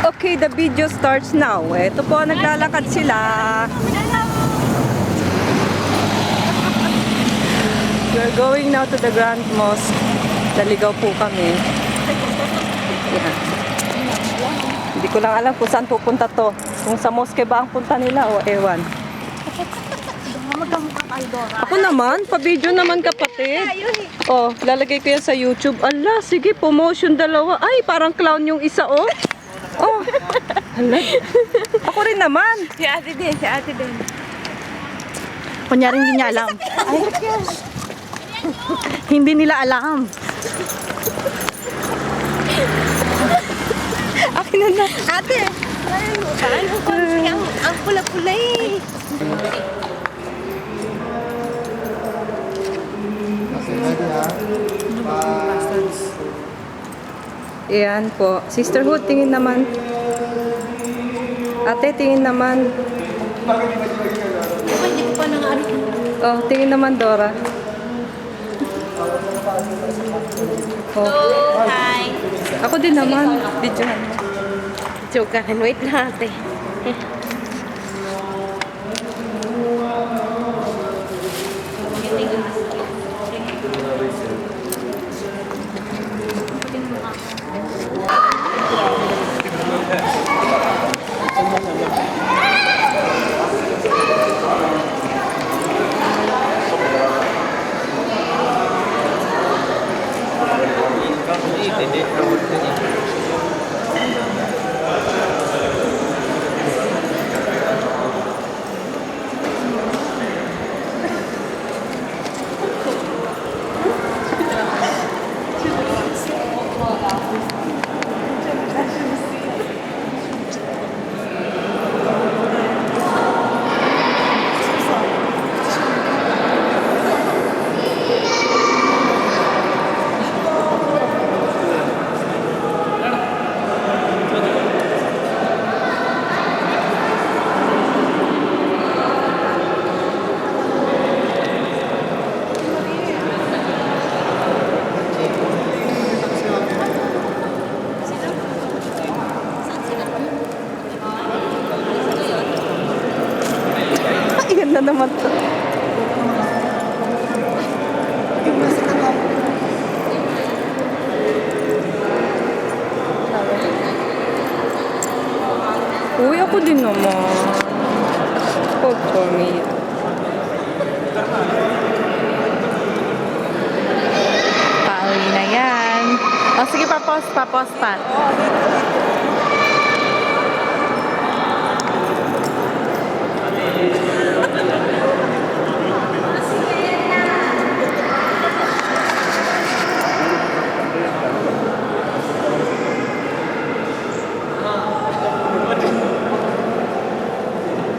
Okay, the video starts now. Ito po, naglalakad sila. We're going now to the Grand Mosque. Naligaw po kami. Yan. Hindi ko lang alam kung saan pupunta to. Kung sa mosque ba ang punta nila o ewan. Ako naman, pa-video naman kapatid. Oh, lalagay ko yan sa YouTube. Ala, sige, promotion dalawa. Ay, parang clown yung isa, oh. Oh, hala. Ako rin naman. Si ate din. Kunyari hindi niya alam. Ay, hindi nila alam. Akin na. Ate! Ang pula-pula eh. Ayan po. Sisterhood, tingin naman. Ate, tingin naman. Hindi ko pa nang Oh, tingin naman, Dora. Oh. Hi! Ako din naman. Videohan mo. Joke ka rin. Wait na ate. Ayan na naman to. Uy, ako din naman. Hold for me. Pauwi na yan. O sige, pa-pause pa.